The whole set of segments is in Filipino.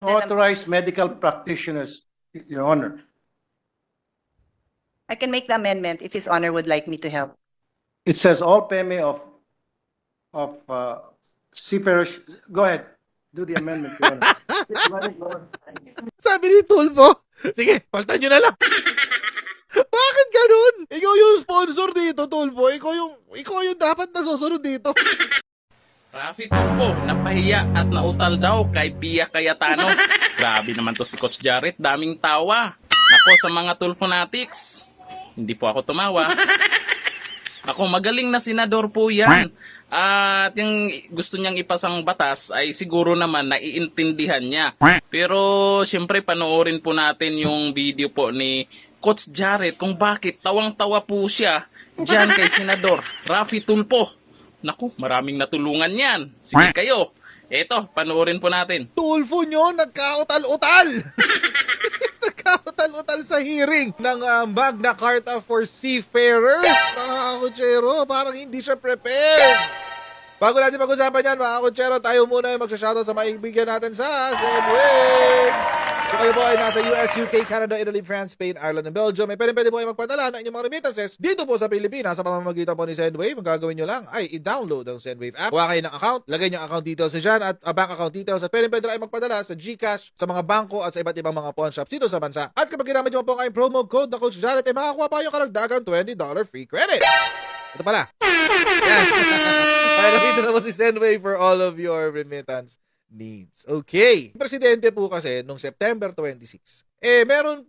Authorized medical practitioners, Your Honor. I can make the amendment if His Honor would like me to help. It says all PMA of seafarers. Go ahead. Do the amendment, Your Honor. Sabi ni Tulfo, sige, paltan nyo na lang. Bakit ganun? Ikaw yung sponsor dito, Tulfo. Ikaw yung dapat nasusunod dito. Rafi Tulfo, napahiya at nautal daw kay Pia Cayetano. Grabe naman to si Coach Jarrett, daming tawa. Ako sa mga Tulfonatics, hindi po ako tumawa. Ako magaling na senador po yan. At yung gusto niyang ipasang batas ay siguro naman naiintindihan niya. Pero siyempre panoorin po natin yung video po ni Coach Jarrett kung bakit tawang-tawa po siya dyan kay Senador Rafi Tulfo. Naku, maraming natulungan yan. Sige kayo. Eto, panoorin po natin. Tulfo nyo, nagkautal-utal. Nagkautal-utal sa hearing ng Magna Carta for Seafarers. Mga kutsero, parang hindi siya prepared. Bago natin pag-usapan yan, mga kutsero, tayo muna yung magsashoutout sa maibigan natin sa Zenwing. So kayo po ay nasa US, UK, Canada, Italy, France, Spain, Ireland, and Belgium. May pwede po kayo magpadala ng inyong mga remittances dito po sa Pilipinas sa pamamagitan po ni Zenwave. Ang gagawin nyo lang ay i-download ang Zenwave app. Kuha kayo ng account, lagay nyo account details dyan at bank account details at pwede kayo magpadala sa GCash, sa mga bangko at sa iba't ibang mga pawn shops dito sa bansa. At kapag ginamit nyo po ang promo code na Coach Jarrett, ay makakuha pa yung karagdagang $20 free credit. Ito pala. Yan. Kaya gamitin na po si Zenwave for all of your remittance needs. Okay. Presidente po kasi nung September 26. Meron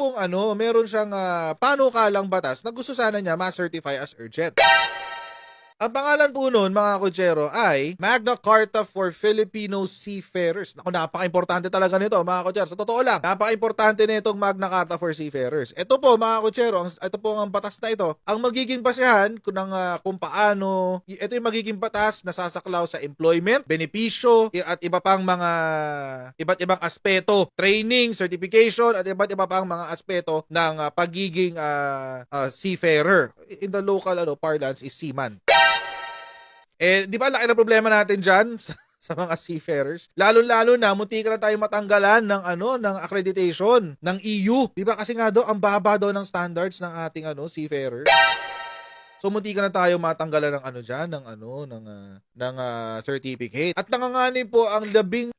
siyang panukalang batas na gusto sana niya ma-certify as urgent. Ang pangalan po nun, mga kutsero, ay Magna Carta for Filipino Seafarers. Naku, napaka-importante talaga nito, mga kutsero. Sa totoo lang, napaka-importante nitong Magna Carta for Seafarers. Ito po, mga kutsero, ito po ang batas na ito. Ang magiging basehan kung paano, ito yung magiging batas na sasaklaw sa employment, benepisyo, at iba't ibang aspeto, training, certification, at iba't iba pang mga aspeto ng pagiging seafarer. In the local parlance is seaman. Di ba laki na problema natin dyan sa mga seafarers? Lalo-lalo na, munti ka na tayo matanggalan ng accreditation ng EU. Di ba kasi nga ang baba ng standards ng ating seafarers. So munti ka na tayo matanggalan ng certificate. At nanganganib po ang 50,000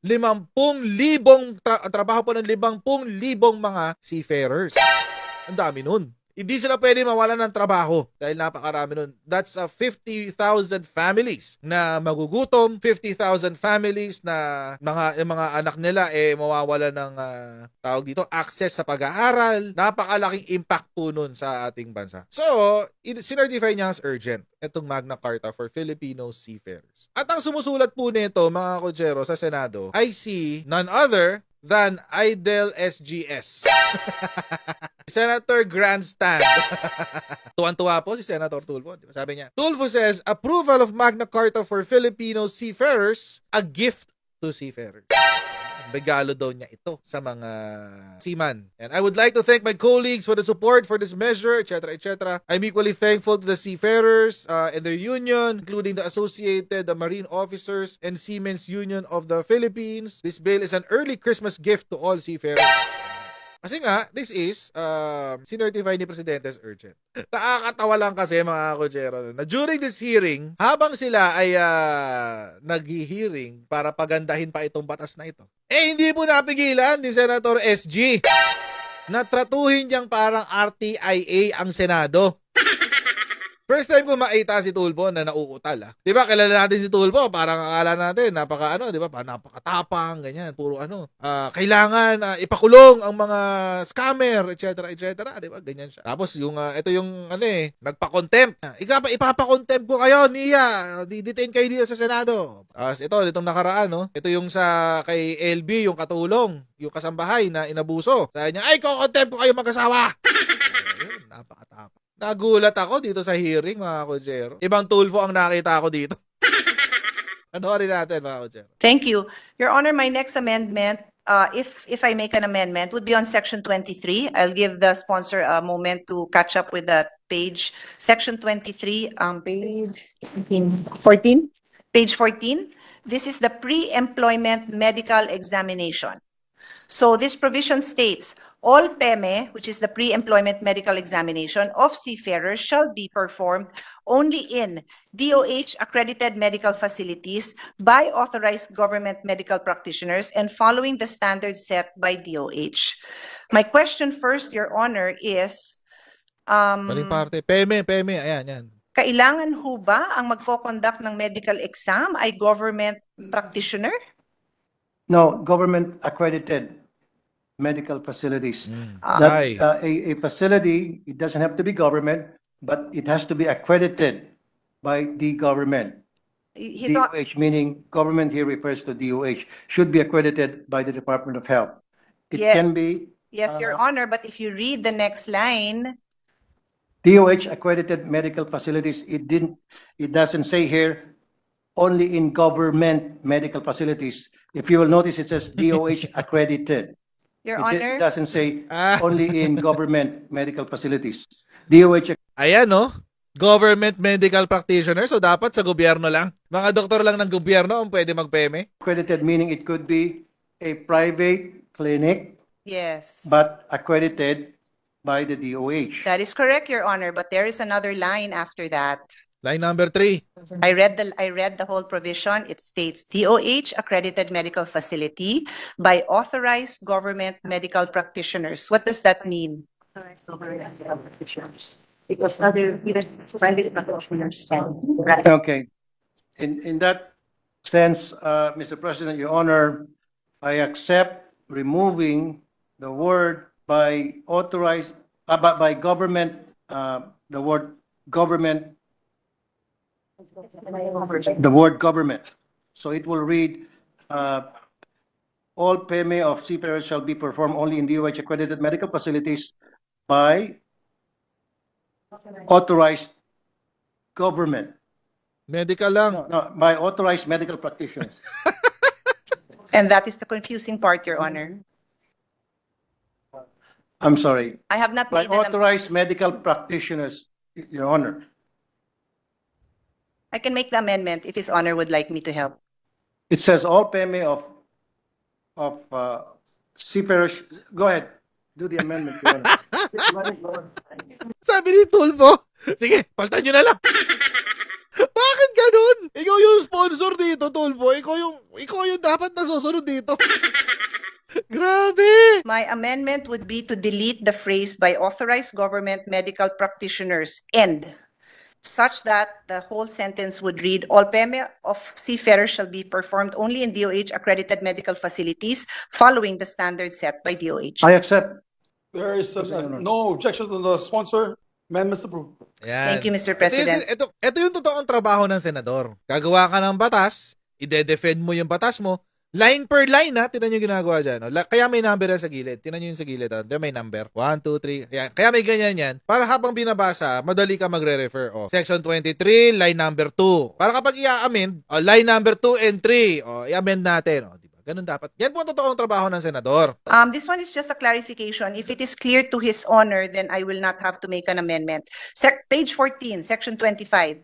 trabaho po ng 50,000 mga seafarers. Ang dami nun. Hindi sila pwede mawalan ng trabaho dahil napakarami nun. That's 50,000 families na magugutom, 50,000 families na mga anak nila mawawala ng access sa pag-aaral. Napakalaking impact po nun sa ating bansa. So, sinertify niya as urgent itong Magna Carta for Filipino Seafarers. At ang sumusulat po nito, mga kutsero, sa Senado ay si none other than Idel SGS. Senator Grandstand. Tuwan-tuwa po si Senator Tulfo. Sabi niya, Tulfo says, approval of Magna Carta for Filipino Seafarers, a gift to seafarers. Regalo daw niya ito sa mga seaman. And I would like to thank my colleagues for the support for this measure, etc., etc. I'm equally thankful to the seafarers and their union, including the Associated Marine Officers and Seamen's Union of the Philippines. This bill is an early Christmas gift to all seafarers. Kasi nga, this is sinertify ni Presidente as urgent. Nakakatawa lang kasi, mga kutsero, na during this hearing, habang sila ay nag-hearing para pagandahin pa itong batas na ito, hindi po napigilan ni Senator SG na tratuhin niyang parang RTIA ang Senado. First time ko makita si Tulfo na nauutal. Di ba, kilala natin si Tulfo, parang akala natin, di ba, napakatapang, ganyan, puro kailangan ipakulong ang mga scammer, etc., etc., di ba, ganyan siya. Tapos, ito yung, nagpa-contempt. Ipapakontempt ko kayo, Nia, di-detain kayo dito sa Senado. Tapos, itong nakaraan, ito yung kay LB, yung katulong, yung kasambahay na inabuso. Sabi niya, ay, kukontempt ko kayo mag-asawa. Ayun, napakatapang. Nagulat ako dito sa hearing, mga kutsero. Ibang Tulfo ang nakita ako dito. Panoorin natin, mga kutsero. Thank you. Your Honor, my next amendment, if I make an amendment, would be on Section 23. I'll give the sponsor a moment to catch up with that page. Section 23, page 14. Page 14. This is the pre-employment medical examination. So this provision states, all PEME, which is the pre-employment medical examination of seafarers, shall be performed only in DOH accredited medical facilities by authorized government medical practitioners and following the standards set by DOH. My question first, Your Honor, is, Maling parte. Peme. Ayan, yan. kailangan ho ba ang magko-conduct ng medical exam ay government practitioner? No, government accredited medical facilities. Ay. That, a facility, it doesn't have to be government, but it has to be accredited by the government. He's not, DOH, meaning government here refers to DOH, should be accredited by the Department of Health. It Yeah. can be yes, Your Honor, but if you read the next line, DOH accredited medical facilities. It doesn't say here only in government medical facilities. If you will notice, it says DOH accredited. Your It Honor, doesn't say Ah. only in government medical facilities. DOH Ayan, no? Government medical practitioner. So, dapat sa gobyerno lang. Mga doktor lang ng gobyerno ang pwede magpeme. accredited, meaning it could be a private clinic, yes. but accredited by the DOH. That is correct, Your Honor, but there is another line after that. Line number 3. I read the whole provision. It states DOH accredited medical facility by authorized government medical practitioners. What does that mean? Authorized government medical practitioners. Because other, even private practitioners can. Okay. In that sense, Mr. President, Your Honor, I accept removing the word by authorized, by government, the word government, the word government. So it will read, all PME of seafarers shall be performed only in DOH accredited medical facilities by authorized government. Medical lang. No, by authorized medical practitioners. And that is the confusing part, Your Honor. I'm sorry, I have not by made an, authorized medical practitioners, Your Honor. I can make the amendment if His Honor would like me to help. It says all PME of seafarers, go ahead, do the amendment, Your Honor. Sabi ni Tulfo, sige, paltan nyo na lang. Bakit ganun? Ikaw yung sponsor dito, Tulfo. Ikaw yung dapat nasusunod dito. Grabe. My amendment would be to delete the phrase by authorized government medical practitioners and such that the whole sentence would read, all PME of seafarers shall be performed only in DOH accredited medical facilities following the standards set by DOH. I accept. There is no objection to the sponsor. Amendments approved. Yan. Thank you, Mr. President. Ito yung totoong trabaho ng senador. Gagawa ka ng batas, ide-defend mo yung batas mo, line per line ha, tinan yung ginagawa dyan. No? Kaya may number sa gilid. Tinan nyo yung sa gilid. Diyan may number. 1, 2, 3. Kaya may ganyan yan. Para habang binabasa, madali ka magre-refer. Section 23, line number 2. Para kapag i-amend, line number 2 and 3. I-amend natin. Diba? Ganun dapat. Yan po ang totoong trabaho ng senador. This one is just a clarification. If it is clear to His Honor, then I will not have to make an amendment. Page 14, Section 25,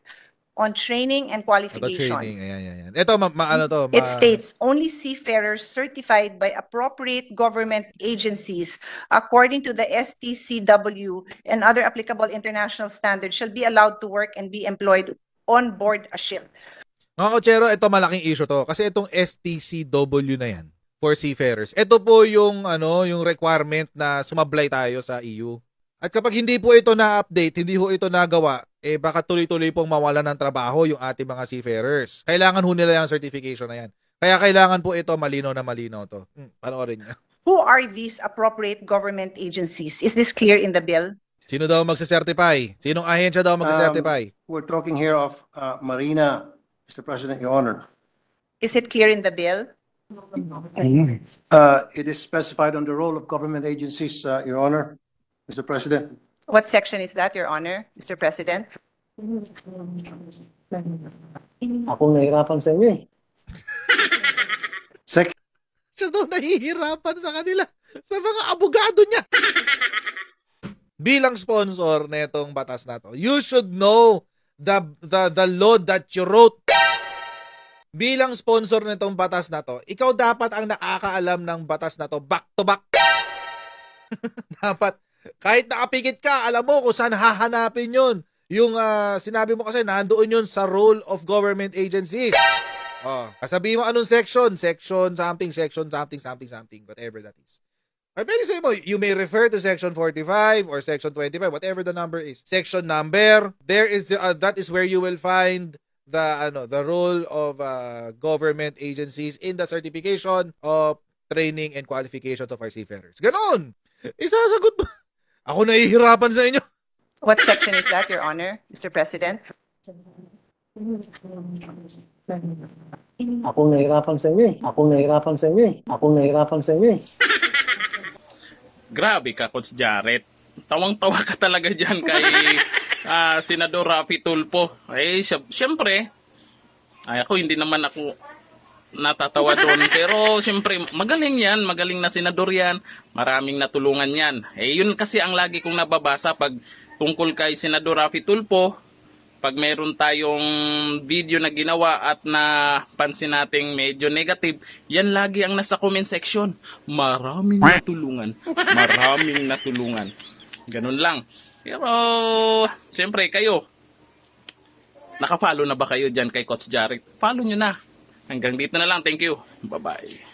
on training and Ito qualification. training. Ayan. Ito, ano to? It states, only seafarers certified by appropriate government agencies according to the STCW and other applicable international standards shall be allowed to work and be employed on board a ship. Mga kotsero, ito malaking issue to. Kasi itong STCW na yan for seafarers. Ito po yung yung requirement na sumablay tayo sa EU. At kapag hindi po ito na-update, hindi po ito nagawa, baka tuloy-tuloy pong mawalan ng trabaho yung ating mga seafarers. Kailangan ho nila yung certification na yan. Kaya kailangan po ito malinaw na malinaw to. Panoorin niya. Who are these appropriate government agencies? Is this clear in the bill? Sino daw magsasertify? Sinong ahensya daw magsasertify? We're talking here of Marina, Mr. President, Your Honor. Is it clear in the bill? It is specified on the role of government agencies, Your Honor, Mr. President. What section is that, Your Honor, Mr. President? Ako nahirapan sa inyo eh. Siya daw nahihirapan sa kanila. Sa mga abogado niya. Bilang sponsor netong batas na to, you should know the law that you wrote. bilang sponsor nitong batas na to, ikaw dapat ang nakakaalam ng batas na to back to back. Dapat, kahit nakapikit ka, alam mo kung saan hahanapin yun. Yung sinabi mo kasi, nandoon yun sa role of government agencies. Kasabihin mo anong section, something, whatever that is. Ay, pwede sa'yo mo, you may refer to section 45 or section 25, whatever the number is. Section number, there is that is where you will find the role of government agencies in the certification of training and qualifications of our seafarers. Ganon! Isasagot mo. Ako nahihirapan sa inyo. What section is that, Your Honor, Mr. President? Ako nahihirapan sa inyo eh. Grabe ka, Coach Jared. Tawang-tawa ka talaga dyan kay Senador Raffy Tulfo. Eh, siyempre, ako hindi naman ako natatawa doon. Pero siyempre, magaling na senador yan. Maraming natulungan yan. Eh, yun kasi ang lagi kong nababasa pag tungkol kay Senador Raffy Tulfo. Pag meron tayong video na ginawa at napansin nating medyo negative, yan lagi ang nasa comment section. Maraming natulungan. Ganun lang. Pero, siyempre kayo, naka-follow na ba kayo dyan kay Coach Jared? Follow nyo na. Hanggang dito na lang. Thank you. Bye-bye.